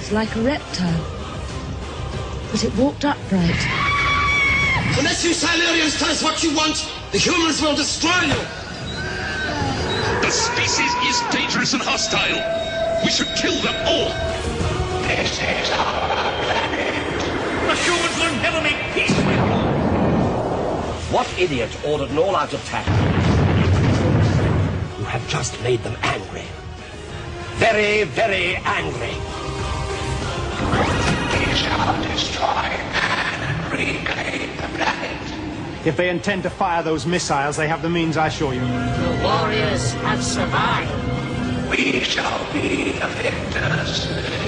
It's like a reptile, but it walked upright. Unless you Silurians tell us what you want, the humans will destroy you! The species is dangerous and hostile. We should kill them all. This is our planet. The humans will never make peace with you. What idiot ordered an all-out attack? You have just made them angry. Very, very angry. We shall destroy man and reclaim the planet. If they intend to fire those missiles, they have the means, I assure you. The warriors have survived. We shall be the victors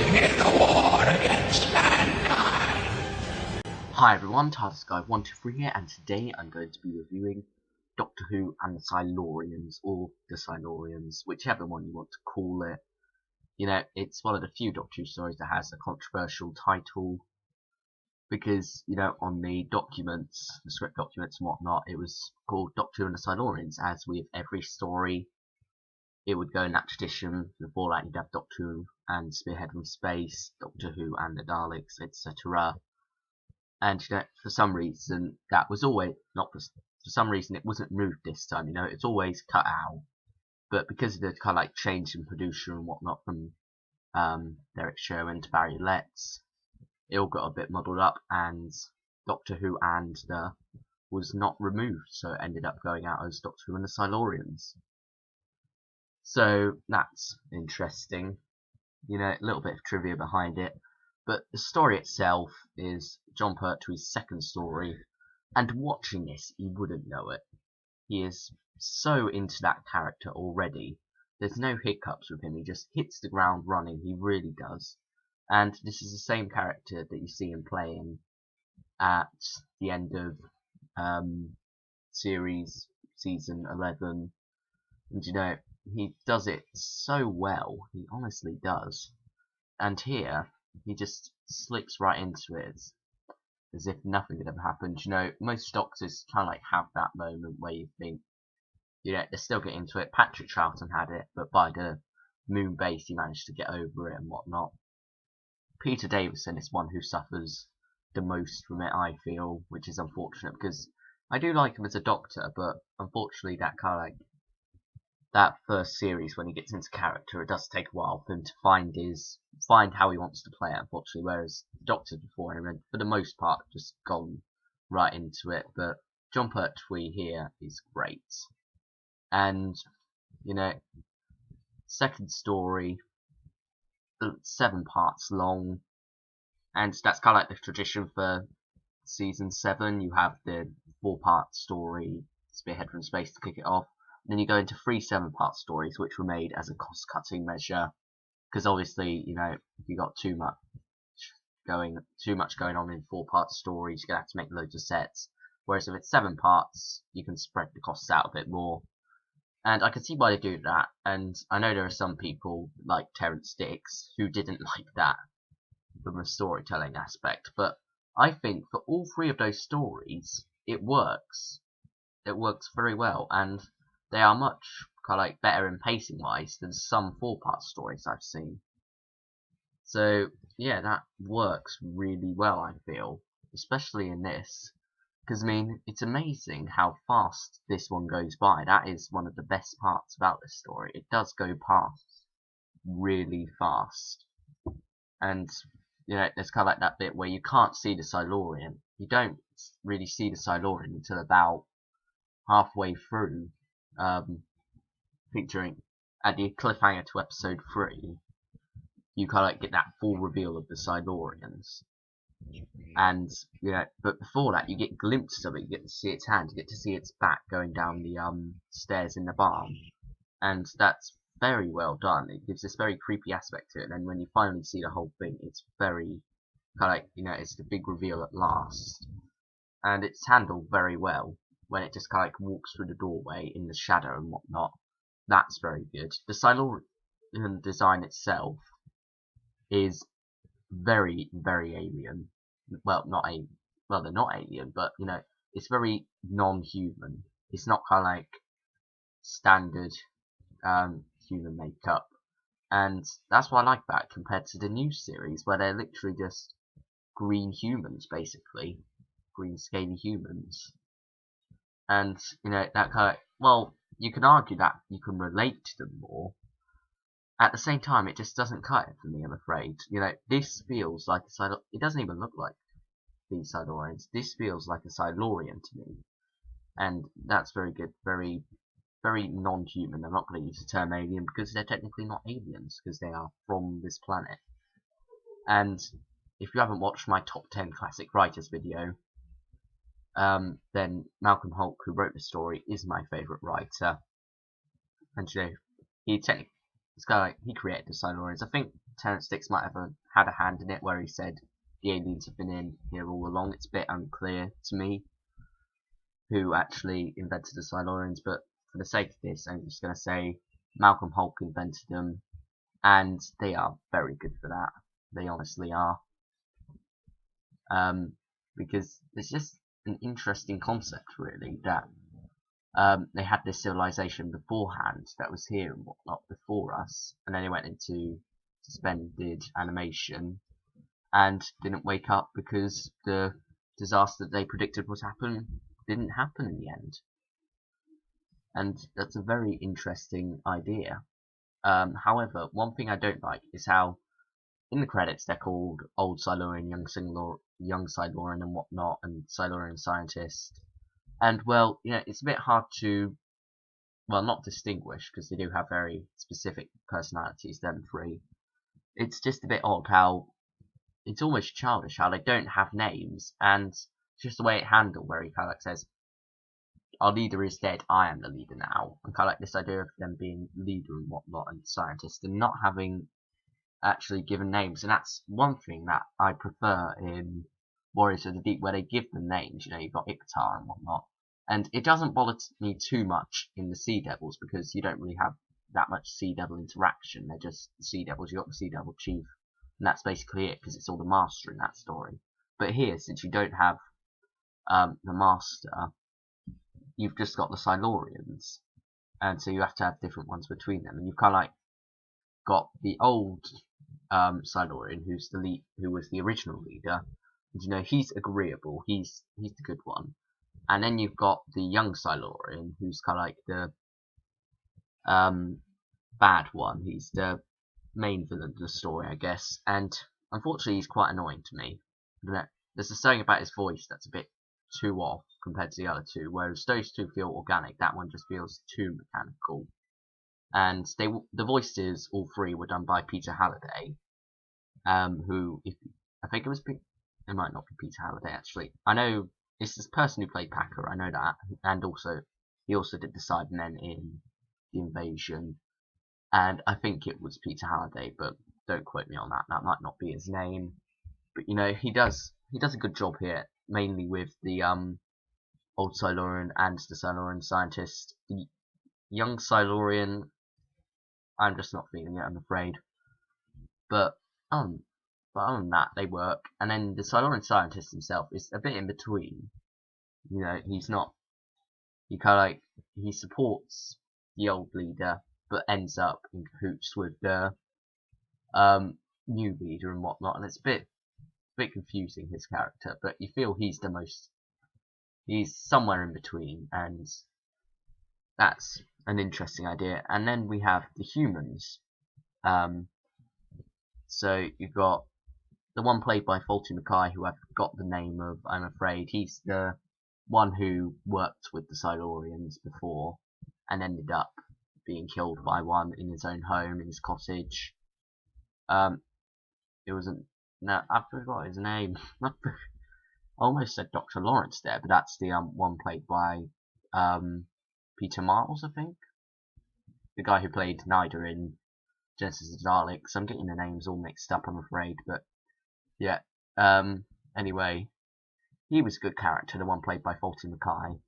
in the war against mankind. Hi everyone, TardisGuy123 here, and today I'm going to be reviewing Doctor Who and the Silurians, or the Silurians, whichever one you want to call it. You know, it's one of the few Doctor Who stories that has a controversial title, because, you know, on the documents, the script documents and whatnot, it was called Doctor Who and the Silurians, as with every story, it would go in that tradition. Before that, you'd have Doctor Who and Spearhead from Space, Doctor Who and the Daleks, etc. And, you know, for some reason, that was always, not for some reason, it wasn't moved this time, you know, it's always cut out. But because of the kind of like change in producer and whatnot from Derek Sherwin to Barry Letts, it all got a bit muddled up, and Doctor Who and the was not removed, so it ended up going out as Doctor Who and the Silurians. So that's interesting, you know, a little bit of trivia behind it. But the story itself is John Pertwee's second story, and watching this, you wouldn't know it. He is so into that character already. There's no hiccups with him, he just hits the ground running, he really does. And this is the same character that you see him playing at the end of series season 11. And you know, he does it so well, he honestly does. And here, he just slips right into it as if nothing had ever happened. You know, most doctors kind of like have that moment where you think, you know, they still get into it. Patrick Troughton had it, but by the moon base he managed to get over it and whatnot. Peter Davison is one who suffers the most from it, I feel, which is unfortunate, because I do like him as a doctor, but unfortunately that kind of like, that first series when he gets into character, it does take a while for him to find how he wants to play it, unfortunately, whereas the Doctor before him, for the most part, just gone right into it. But John Pertwee here is great. And, you know, second story, 7 parts long, and that's kind of like the tradition for season 7. You have the 4-part story, Spearhead from Space, to kick it off. Then you go into 3 7-part stories, which were made as a cost-cutting measure, because obviously, you know, if you got too much going on in 4-part stories, you're gonna have to make loads of sets. Whereas if it's 7 parts, you can spread the costs out a bit more. And I can see why they do that. And I know there are some people like Terrence Dicks who didn't like that from a storytelling aspect, but I think for all 3 of those stories, it works. It works very well, and they are much kind of like better in pacing wise than some 4-part stories I've seen. So yeah, that works really well, I feel, especially in this, because I mean, it's amazing how fast this one goes by. That is one of the best parts about this story. It does go past really fast, and you know, there's kind of like that bit where you can't see the Silurian. You don't really see the Silurian until about halfway through. Featuring at the cliffhanger to episode 3, you kind of like get that full reveal of the Silurians, and you know, but before that you get glimpses of it. You get to see its hand, you get to see its back going down the stairs in the barn, and that's very well done. It gives this very creepy aspect to it, and then when you finally see the whole thing, it's very kind of like, you know, it's the big reveal at last, and it's handled very well. When it just kind of like walks through the doorway in the shadow and whatnot, that's very good. The Silurian design itself is very, very alien. Well, they're not alien, but you know, it's very non-human. It's not kind of like standard human makeup. And that's what I like about it compared to the new series, where they're literally just green humans, basically. Green scaly humans. And, you know, that kind of, well, you can argue that you can relate to them more. At the same time, it just doesn't cut it for me, I'm afraid. You know, this feels like a Silurian. It doesn't even look like these Silurians. This feels like a Silurian to me. And that's very good, very non-human. I'm not going to use the term alien because they're technically not aliens, because they are from this planet. And if you haven't watched my top 10 classic writers video, then Malcolm Hulke, who wrote the story, is my favourite writer. And you know, it's kind of like he created the Silurians. I think Terrence Dicks might have had a hand in it, where he said the aliens have been in here all along. It's a bit unclear to me who actually invented the Silurians, but for the sake of this, I'm just going to say Malcolm Hulke invented them, and they are very good for that. They honestly are. Because it's just an interesting concept, really, that they had this civilization beforehand that was here and whatnot before us, and then they went into suspended animation and didn't wake up because the disaster that they predicted was happen didn't happen in the end. And that's a very interesting idea. However, one thing I don't like is how in the credits they're called Old Silurian, Young Silurian and whatnot, and Silurian Scientist. And well, you know, it's a bit hard to, well, not distinguish, because they do have very specific personalities, them three. It's just a bit odd how it's almost childish how they don't have names, and just the way it handled, where he kind of like says, our leader is dead, I am the leader now. And kind of like this idea of them being leader and whatnot and scientist and not having actually given names. And that's one thing that I prefer in Warriors of the Deep, where they give them names. You know, you've got Ictar and whatnot. And it doesn't bother me too much in the Sea Devils, because you don't really have that much Sea Devil interaction. They're just the Sea Devils. You've got the Sea Devil Chief, and that's basically it, because it's all the Master in that story. But here, since you don't have the Master, you've just got the Silurians, and so you have to have different ones between them. And you've kind of like got the old Silurian, who's the who was the original leader. And, you know, he's agreeable. He's the good one. And then you've got the young Silurian, who's kind of like the bad one. He's the main villain of the story, I guess. And unfortunately, he's quite annoying to me. There's something about his voice that's a bit too off compared to the other two, whereas those two feel organic. That one just feels too mechanical. And the voices, all three, were done by Peter Halliday, who, I think it might not be Peter Halliday actually. I know it's this person who played Packer. I know that, and also he also did the Cybermen in The Invasion, and I think it was Peter Halliday, but don't quote me on that. That might not be his name, but you know, he does a good job here, mainly with the old Silurian and the Silurian Scientist. The young Silurian, I'm just not feeling it, I'm afraid. But other than that, they work. And then the Silurian Scientist himself is a bit in between. You know, he's not. He kind of like, he supports the old leader, but ends up in cahoots with the new leader and whatnot. And it's a bit confusing, his character. But you feel he's somewhere in between, and that's an interesting idea. And then we have the humans. So you've got the one played by Faulty Mackay, who I've got the name of, I'm afraid. He's the one who worked with the Silurians before and ended up being killed by one in his own home, in his cottage. It wasn't. No, I forgot his name. I almost said Dr. Lawrence there, but that's the one played by Peter Miles, I think. The guy who played Nyder in Genesis of the Daleks. I'm getting the names all mixed up, I'm afraid, but yeah. Anyway, he was a good character, the one played by Faulty Mackay.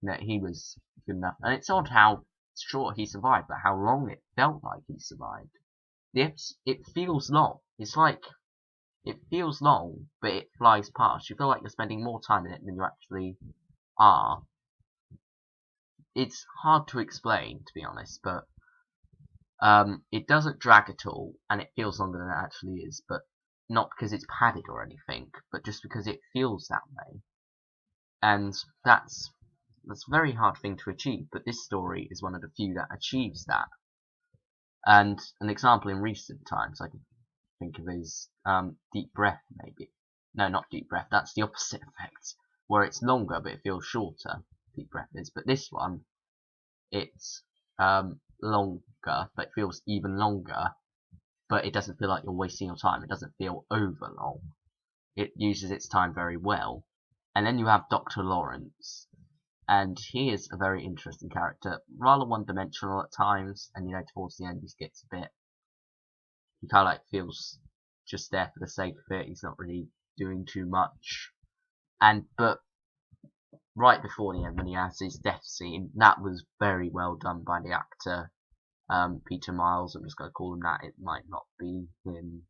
No, he was good enough. And it's odd how short he survived, but how long it felt like he survived. It feels long. It's like, it feels long, but it flies past. You feel like you're spending more time in it than you actually are. It's hard to explain, to be honest, but It doesn't drag at all, and it feels longer than it actually is, but not because it's padded or anything, but just because it feels that way. And that's a very hard thing to achieve, but this story is one of the few that achieves that. And an example in recent times I can think of is Deep Breath, maybe. No, not Deep Breath, that's the opposite effect, where it's longer but it feels shorter, Deep Breath is. But this one, it's longer, but it feels even longer, but it doesn't feel like you're wasting your time. It doesn't feel over long. It uses its time very well. And then you have Dr. Lawrence, and he is a very interesting character, rather one-dimensional at times, and you know, towards the end he gets a bit, he kind of like feels just there for the sake of it. He's not really doing too much. But right before the end, when he has his death scene, that was very well done by the actor, Peter Miles. I'm just going to call him that. It might not be him,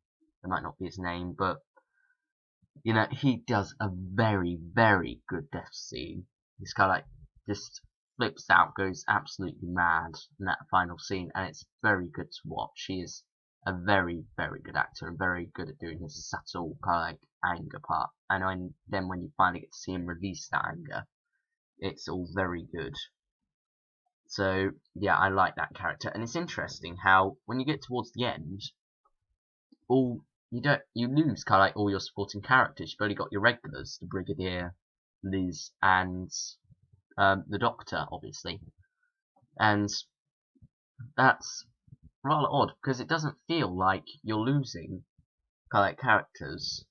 it might not be his name, but you know, he does a very, very good death scene. He's kind of like just flips out, goes absolutely mad in that final scene, and it's very good to watch. He is a very, very good actor and very good at doing his subtle kind of like anger part. And then when you finally get to see him release that anger, it's all very good. So yeah, I like that character, and it's interesting how when you get towards the end, you lose kind of like all your supporting characters. You've only got your regulars, the Brigadier, Liz, and the Doctor, obviously, and that's rather odd because it doesn't feel like you're losing kind of like characters,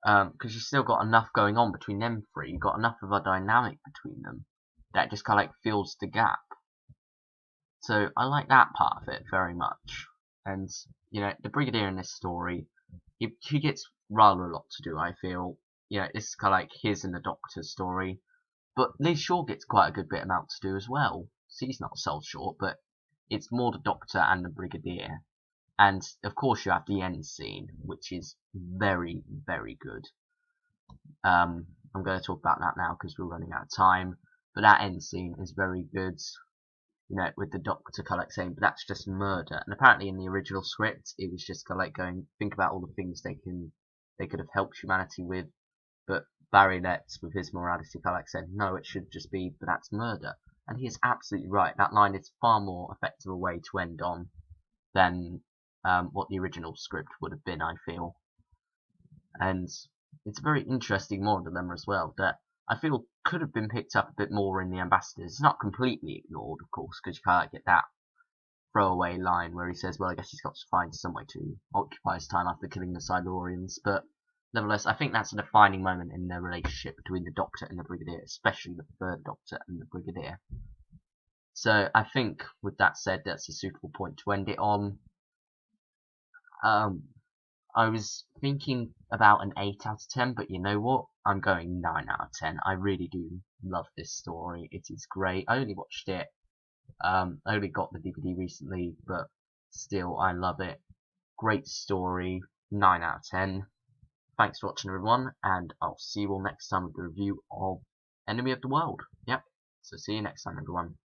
because you've still got enough going on between them three. You've got enough of a dynamic between them that just kind of like fills the gap. So I like that part of it very much. And you know, the Brigadier in this story, he gets rather a lot to do, I feel. You know, it's kind of like his and the Doctor's story, but Liz Shaw gets quite a good bit amount to do as well. She's not sold short, but it's more the Doctor and the Brigadier. And of course you have the end scene, which is very, very good. I'm going to talk about that now because we're running out of time, but that end scene is very good. You know, with the Doctor kind of like saying, but that's just murder. And apparently in the original script, it was just kind of like going, think about all the things they could have helped humanity with. But Barry Letts, with his morality, kind of like said, no, it should just be, but that's murder. And he is absolutely right. That line is far more effective a way to end on than what the original script would have been, I feel. And it's a very interesting moral dilemma as well, that I feel could have been picked up a bit more in the Ambassadors. It's not completely ignored, of course, because you can't get that throwaway line where he says, well, I guess he's got to find some way to occupy his time after killing the Silurians. But nevertheless, I think that's a defining moment in the relationship between the Doctor and the Brigadier, especially the third Doctor and the Brigadier. So I think, with that said, that's a suitable point to end it on. I was thinking about an 8 out of 10, but you know what? I'm going 9 out of 10. I really do love this story. It is great. I only watched it. I only got the DVD recently, but still, I love it. Great story. 9 out of 10. Thanks for watching, everyone, and I'll see you all next time with the review of Enemy of the World. Yep. So see you next time, everyone.